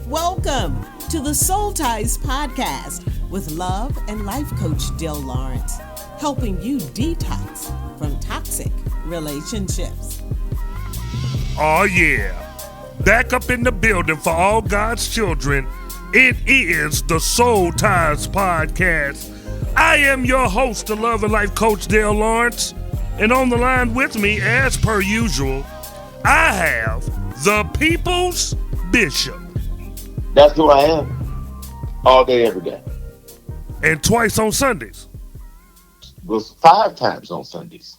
Welcome to the Soul Ties Podcast with love and life coach Del Lawrence, helping you detox from toxic relationships. Oh yeah, back up in the building for all God's children. It is the Soul Ties Podcast. I am your host, the love and life coach Del Lawrence, and on the line with me, as per usual, I have the People's Bishop. That's who I am. All day, every day. And twice on Sundays. Well, 5 times on Sundays.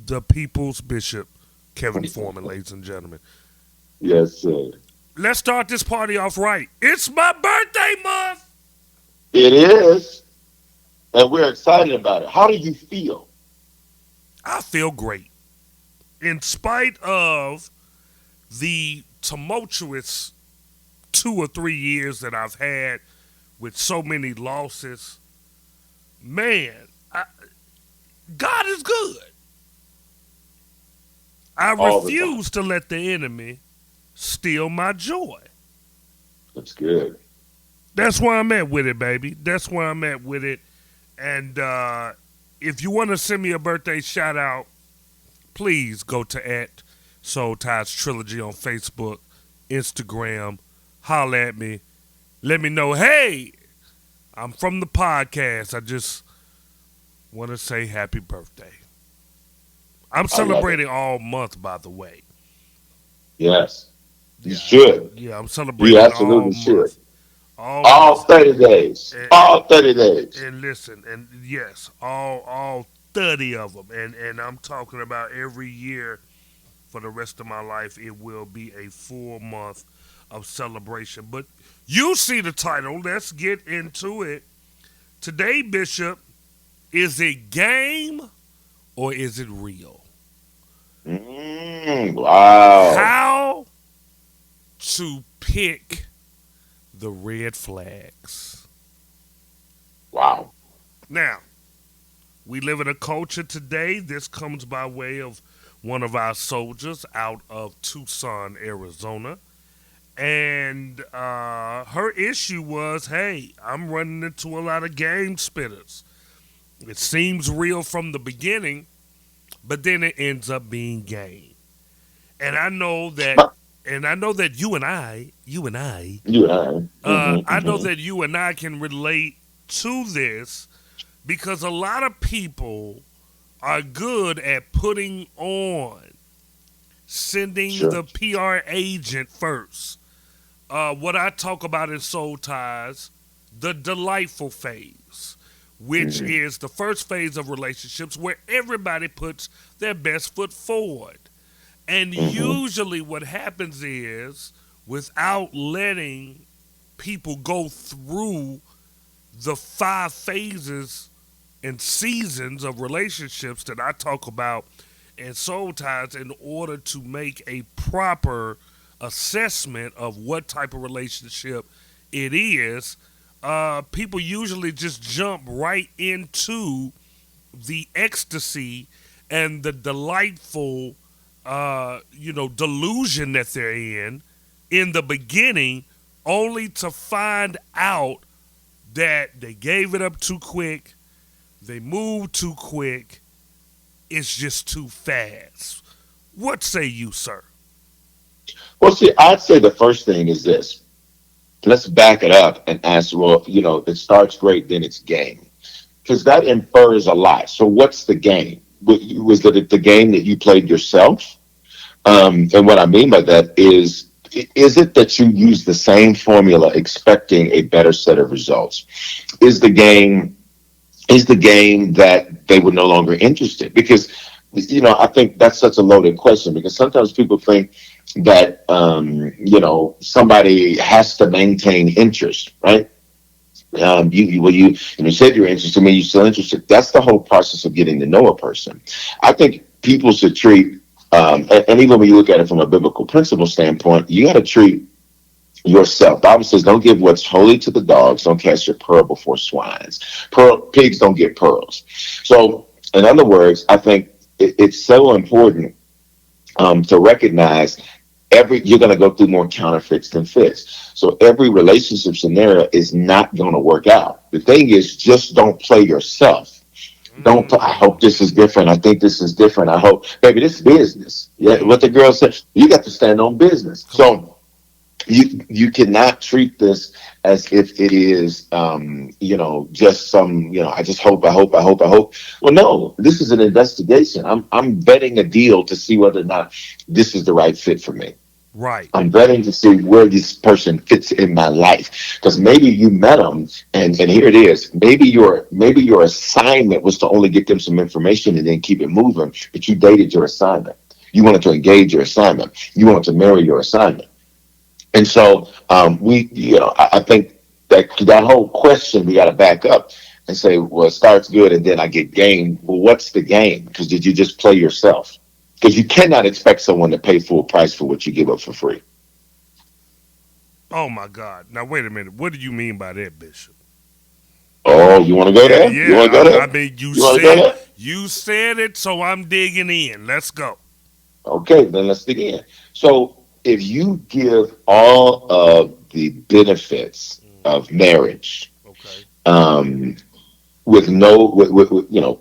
The People's Bishop, Kevin Foreman, ladies and gentlemen. Yes, sir. Let's start this party off right. It's my birthday month. It is. And we're excited about it. How do you feel? I feel great. In spite of the tumultuous 2 or 3 years that I've had with so many losses, man, God is good. I refuse to let the enemy steal my joy. That's good. That's where I'm at with it, baby. That's where I'm at with it. And if you want to send me a birthday shout out, please go to @Soul Ties Trilogy on Facebook, Instagram. Holler at me. Let me know, hey, I'm from the podcast. I just want to say happy birthday. I'm celebrating all month, by the way. Yes. You should. Yeah, I'm celebrating you absolutely all should. month. All 30 days. All 30 days. And listen, and yes, all 30 of them. And I'm talking about every year for the rest of my life, it will be a full month of celebration. But you see the title. Let's get into it. Today, Bishop, is it game or is it real? Wow. How to pick the red flags. Wow. Now, we live in a culture today. This comes by way of one of our soldiers out of Tucson, Arizona. And her issue was, hey, I'm running into a lot of game spitters. It seems real from the beginning, but then it ends up being game. And I know that, you and I, I know that you and I can relate to this because a lot of people are good at putting on, sending the PR agent first. What I talk about in Soul Ties, the delightful phase, which is the first phase of relationships where everybody puts their best foot forward. And usually what happens is, without letting people go through the 5 phases and seasons of relationships that I talk about in Soul Ties in order to make a proper assessment of what type of relationship it is, people usually just jump right into the ecstasy and the delightful delusion that they're in the beginning, only to find out that they gave it up too quick, they moved too quick, it's just too fast. What say you, sir? Well, see, I'd say the first thing is this. Let's back it up and ask, well, it starts great, then it's game. Because that infers a lot. So what's the game? Was it the game that you played yourself? And what I mean by that is it that you use the same formula expecting a better set of results? Is the game that they were no longer interested? Because, I think that's such a loaded question because sometimes people think that, somebody has to maintain interest, right? You said you're interested, you're still interested. That's the whole process of getting to know a person. I think people should treat, and even when you look at it from a biblical principle standpoint, you got to treat yourself. The Bible says, don't give what's holy to the dogs. Don't cast your pearl before swines. Pigs don't get pearls. So, in other words, I think it's so important to recognize You're going to go through more counterfeits than fits. So every relationship scenario is not going to work out. The thing is, just don't play yourself. Don't. I hope Mm, this is different. I think this is different. I hope, baby, this is business. Yeah, what the mm, girl said. You got to stand on business. come on. So you cannot treat this as if it is just some I just hope. Well, no, this is an investigation. I'm vetting a deal to see whether or not this is the right fit for me. Right. I'm vetting to see where this person fits in my life, because maybe you met them, and here it is. Maybe your assignment was to only get them some information and then keep it moving, but you dated your assignment. You wanted to engage your assignment. You wanted to marry your assignment. And so I think that whole question we got to back up and say, well, it starts good and then I get game. Well, what's the game? Because did you just play yourself? Because you cannot expect someone to pay full price for what you give up for free. Oh my God. Now wait a minute. What do you mean by that, Bishop? Oh, you want to go Yeah, there? You want to yeah. go I there? mean, you You want to go said there? you said it, so I'm digging in. Let's go. Okay, then let's dig in. So if you give all of the benefits Mm, of marriage, okay. um, with no,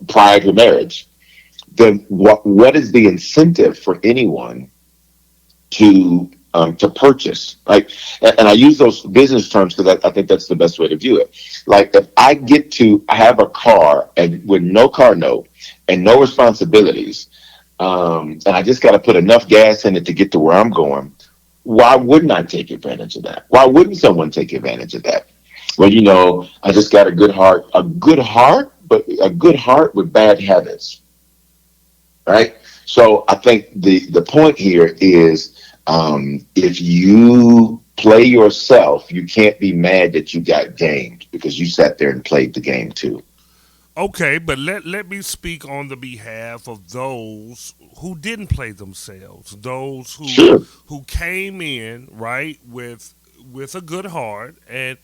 prior to marriage, then what is the incentive for anyone to purchase? Like, and I use those business terms because I think that's the best way to view it. Like, if I get to have a car and with no car note and no responsibilities, and I just got to put enough gas in it to get to where I'm going, why wouldn't I take advantage of that? Why wouldn't someone take advantage of that? Well, I just got but a good heart with bad habits, right? So I think the point here is, if you play yourself, you can't be mad that you got gamed because you sat there and played the game too. Okay, but let me speak on the behalf of those who didn't play themselves, those Sure. who came in right with a good heart and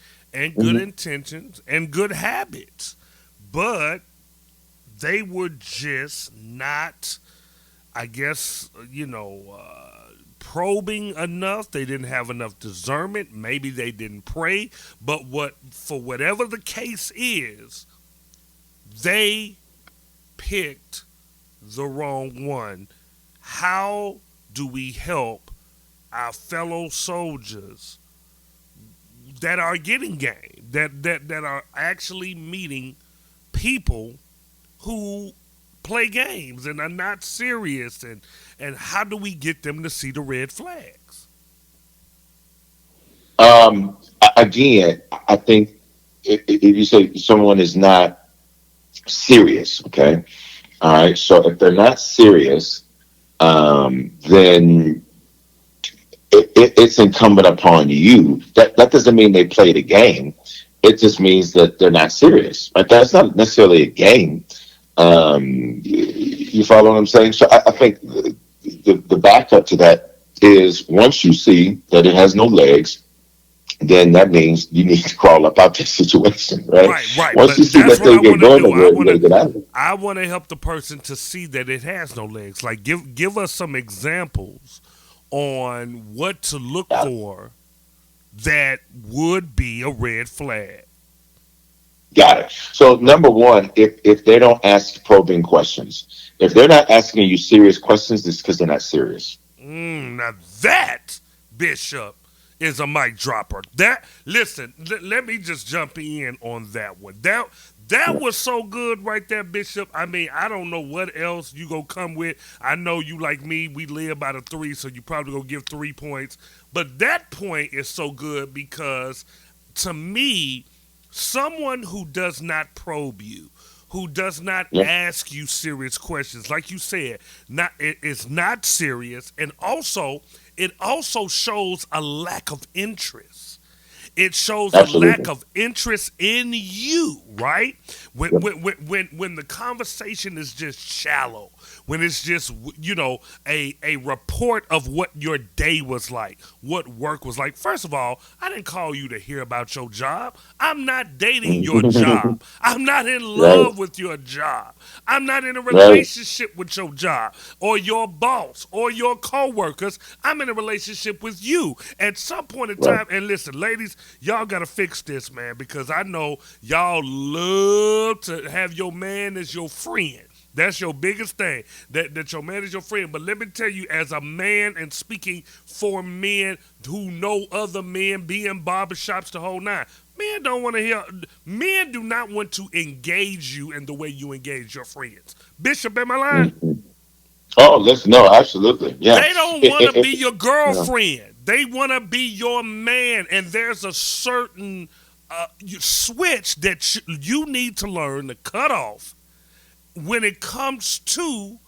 good Mhm. intentions and good habits, but they were just not, I guess, probing enough. They didn't have enough discernment. Maybe they didn't pray, but for whatever the case is, they picked the wrong one. How do we help our fellow soldiers that are getting game, that are actually meeting people who play games and are not serious, and how do we get them to see the red flags? Again, I think if you say someone is not serious, okay, all right. So if they're not serious, then it's incumbent upon you. That doesn't mean they played a game. It just means that they're not serious. Right? That's not necessarily a game. You follow what I'm saying? So I think the backup to that is, once you see that it has no legs, then that means you need to crawl up out that situation, right? Right, right. Once you But see that's that what I thing get want to going do. nowhere, you got to get out of it. I want to help the person to see that it has no legs. Like give us some examples on what to look Yeah. for that would be a red flag. Got it. So number one, if they don't ask probing questions, if they're not asking you serious questions, it's because they're not serious. Now that, Bishop, is a mic dropper. That listen, let me just jump in on that one. That was so good right there, Bishop. I mean, I don't know what else you gonna come with. I know you like me, we live by the three, so you probably gonna give 3 points. But that point is so good because to me, someone who does not probe you, who does not Yeah, ask you serious questions, like you said, it's not serious, and also it also shows a lack of interest. It shows a lack absolutely. of interest in you, right? When Yeah. when when when the conversation is just shallow, when it's just, a report of what your day was like, what work was like. First of all, I didn't call you to hear about your job. I'm not dating your job. I'm not in Right. love with your job. I'm not in a Right. relationship with your job or your boss or your coworkers. I'm in a relationship with you. At some point in Right. time, and listen, ladies, y'all gotta fix this, man, because I know y'all love to have your man as your friend. That's your biggest thing. That your man is your friend. But let me tell you, as a man and speaking for men who know other men, be in barbershops the whole nine, men don't want to hear. Men do not want to engage you in the way you engage your friends. Bishop, am I lying? Mhm. Oh, let's no, absolutely, yeah. They don't It, want to it, be it, your yeah. girlfriend. They want to be your man. And there's a certain switch that you need to learn to cut off when it comes to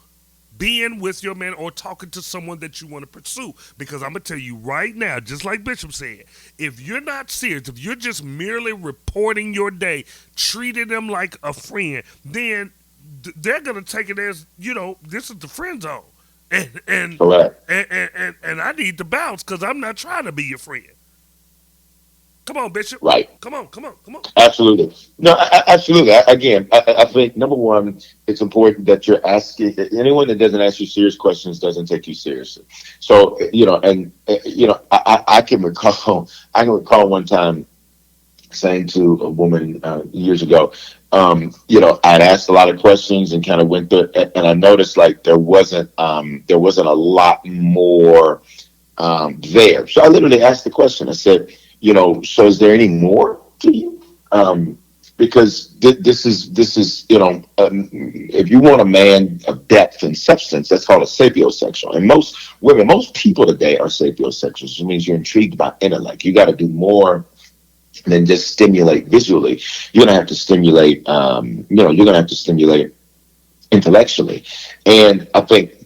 being with your man or talking to someone that you want to pursue. Because I'm going to tell you right now, just like Bishop said, if you're not serious, if you're just merely reporting your day, treating them like a friend, then they're going to take it as, this is the friend zone. And and Correct. and I need to bounce because I'm not trying to be your friend. Come on, Bishop. Right. Come on, come on, come on. Absolutely. No, absolutely. Again, I think number one, it's important that you're asking. Anyone that doesn't ask you serious questions doesn't take you seriously. So and I can recall. I can recall one time saying to a woman years ago. I'd asked a lot of questions and kind of went through, and I noticed like there wasn't a lot more there. So I literally asked the question. I said, so is there any more to you? Because this is if you want a man of depth and substance, that's called a sapiosexual. And most people today are sapiosexuals, which means you're intrigued by intellect. You got to do more than just stimulate visually. You're gonna have to stimulate. You're gonna have to stimulate intellectually. And I think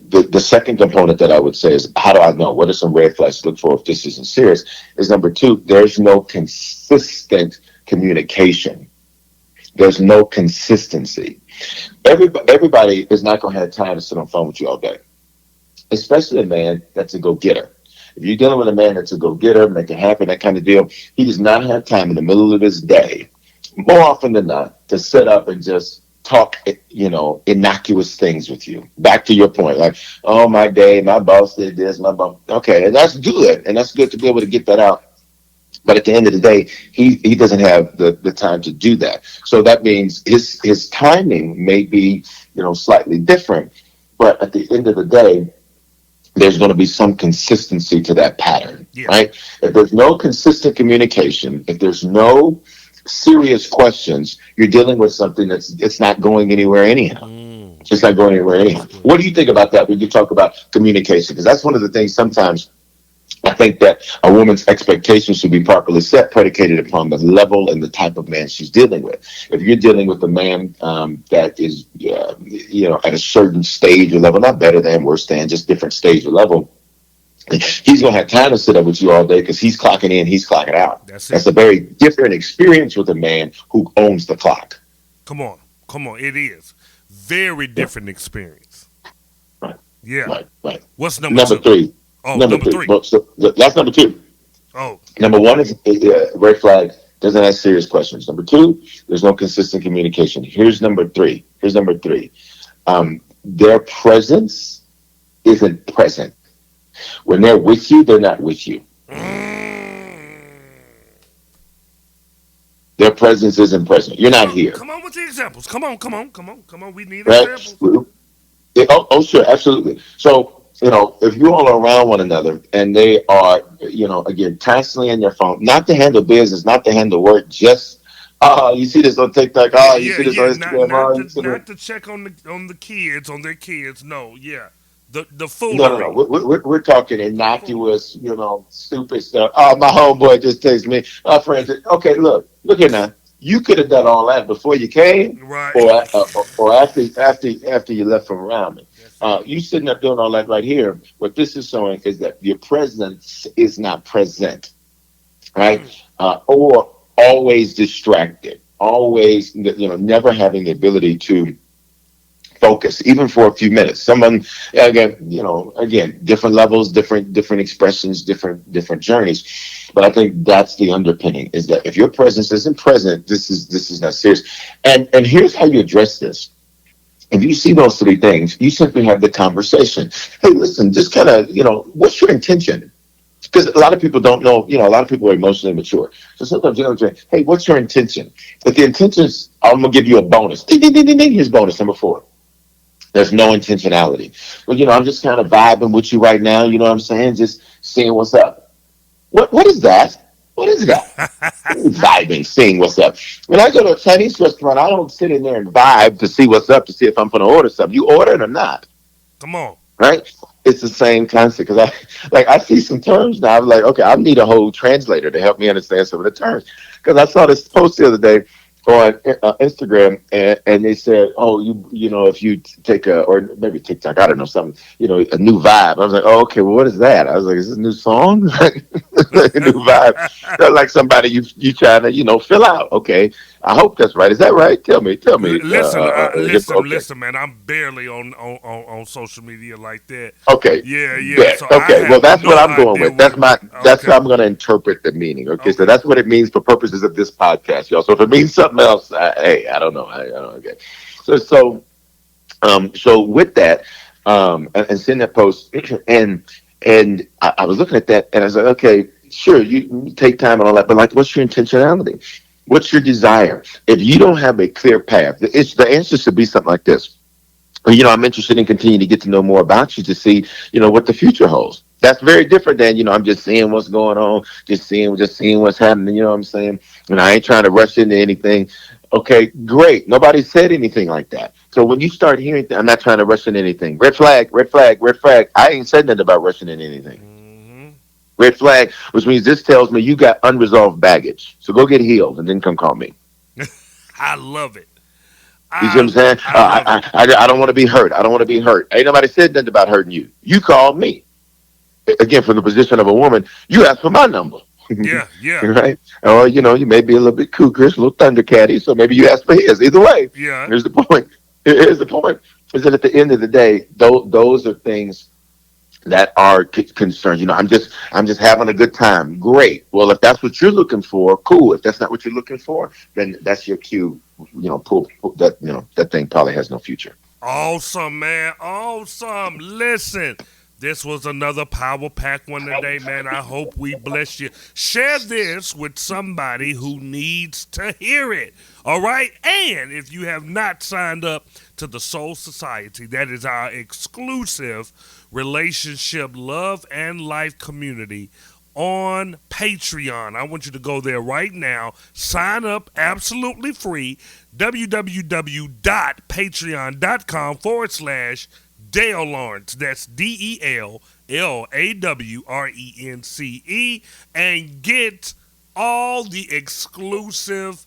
the second component that I would say is, how do I know? What are some red flags to look for if this isn't serious? Is number two, there's no consistent communication. There's no consistency. Everybody is not going to have time to sit on the phone with you all day, especially a man that's a go-getter. If you're dealing with a man that's a go-getter, make it happen, that kind of deal, he does not have time in the middle of his day, more often than not, to sit up and just talk, innocuous things with you. Back to your point, like, oh, my day, my boss did this, my boss. Okay, and that's good. And that's good to be able to get that out. But at the end of the day, he doesn't have the time to do that. So that means his timing may be, slightly different. But at the end of the day, there's going to be some consistency to that pattern, Yeah. right? If there's no consistent communication, if there's no serious questions, you're dealing with something it's not going anywhere anyhow. It's not going anywhere anyhow. What do you think about that when you talk about communication? Because that's one of the things sometimes I think that a woman's expectations should be properly set, predicated upon the level and the type of man she's dealing with. If you're dealing with a man that is, at a certain stage or level, not better than, worse than, just different stage or level, he's going to have time to sit up with you all day because he's clocking in, he's clocking out. That's That's a very different experience with a man who owns the clock. Come on, come on. It is very Yeah. different experience. Right, Yeah. right, right. What's number Number two? three. Oh, Number number three. three. Well, so that's number two. Oh, Number one is red flag, doesn't ask serious questions. Number two, there's no consistent communication. Here's number three. Their presence isn't present. When they're with you, they're not with you. Their presence isn't present. You're not here, come on with the examples. Come on, come on, come on, come on. We need right? examples. Sure, absolutely. So, if you all are around one another and they are, again, constantly in their phone, not to handle business, not to handle work, just, you see this on TikTok, you Yeah, see this yeah. on Not Instagram, not you to see this. not to check on the kids, on their kids. No, yeah. The No. foolery. We're talking The foolery. innocuous, stupid stuff. Oh, my homeboy just texted me. My friend said, okay, look here now. You could have done all that before you came, Right. or after you left from around me. That's it. You sitting up doing all that right here. What this is showing is that your presence is not present, right? Or always distracted, always, never having the ability to focus, even for a few minutes. Someone, again, different levels, different expressions, different journeys. But I think that's the underpinning, is that if your presence isn't present, this is not serious. And here's how you address this. If you see those three things, you simply have the conversation. Hey, listen, just kind of, what's your intention? Because a lot of people don't know, a lot of people are emotionally mature. So sometimes say, hey, what's your intention? If the intention is, I'm going to give you a bonus. Ding, ding, ding, ding, ding. Here's bonus number 4. There's no intentionality. Well, I'm just kind of vibing with you right now. You know what I'm saying? Just seeing what's up. What is that? What is that? Vibing, seeing what's up. When I go to a Chinese restaurant, I don't sit in there and vibe to see what's up, to see if I'm going to order something. You order it or not. Come on. Right? It's the same concept, because I see some terms now. I'm like, okay, I need a whole translator to help me understand some of the terms. Because I saw this post the other day on Instagram, and they said, oh, if you take or maybe TikTok, I don't know, something, a new vibe. I was like, oh, okay, well, what is that? I was like, is this a new song? A new vibe. Like somebody you trying to, fill out. Okay, I hope that's right. Is that right? Tell me. Listen, man. I'm barely on social media like that. Okay. Yeah. So okay. Well, that's what I'm going with. That's okay. how I'm going to interpret the meaning. Okay. So that's what it means for purposes of this podcast, y'all. So if it means something else, hey, I don't know. I don't know. Okay. So with that, and seeing that post, and I was looking at that, and I was like, okay, sure, you take time and all that, but like, what's your intentionality? What's your desire? If you don't have a clear path, the answer should be something like this. Well, I'm interested in continuing to get to know more about you, to see, what the future holds. That's very different than, I'm just seeing what's going on, just seeing what's happening. You know what I'm saying? And I ain't trying to rush into anything. Okay, great. Nobody said anything like that. So when you start hearing, I'm not trying to rush into anything. Red flag, red flag, red flag. I ain't said nothing about rushing into anything. Red flag, which means this tells me you got unresolved baggage. So go get healed and then come call me. I love it. You see what I'm saying? I don't want to be hurt. I don't want to be hurt. Ain't nobody said nothing about hurting you. You called me. Again, from the position of a woman, you asked for my number. Yeah. Right? Or, you may be a little bit cougarish, a little thundercatty, so maybe you asked for his. Either way. Yeah. Here's the point. Is that at the end of the day, those are things that are concerns. I'm just having a good time. Great. Well, if that's what you're looking for, cool. If that's not what you're looking for, then that's your cue. Pull that. That thing probably has no future. Awesome, man. Awesome. Listen, this was another Power Pack one today, man. I hope we bless you. Share this with somebody who needs to hear it. All right? And if you have not signed up to the Soul Society, that is our exclusive relationship, love, and life community on Patreon. I want you to go there right now. Sign up absolutely free. www.patreon.com/Dale Lawrence. That's DELLAWRENCE. And get all the exclusive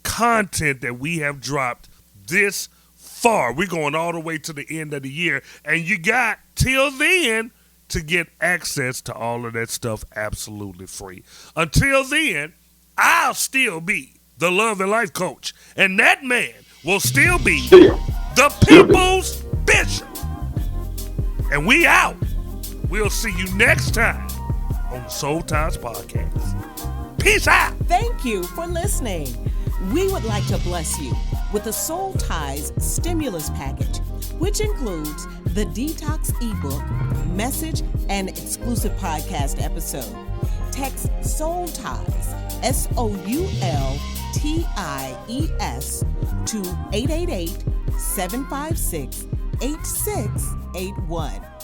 content that we have dropped this far. We're going all the way to the end of the year. And you got till then to get access to all of that stuff absolutely free. Until then, I'll still be the love and life coach. And that man will still be the people's bishop. And we out. We'll see you next time on the Soul Ties Podcast. Peace out. Thank you for listening. We would like to bless you with the Soul Ties Stimulus Package, which includes the Detox ebook, message, and exclusive podcast episode. Text Soul Ties, SOULTIES, to 888-756-8681.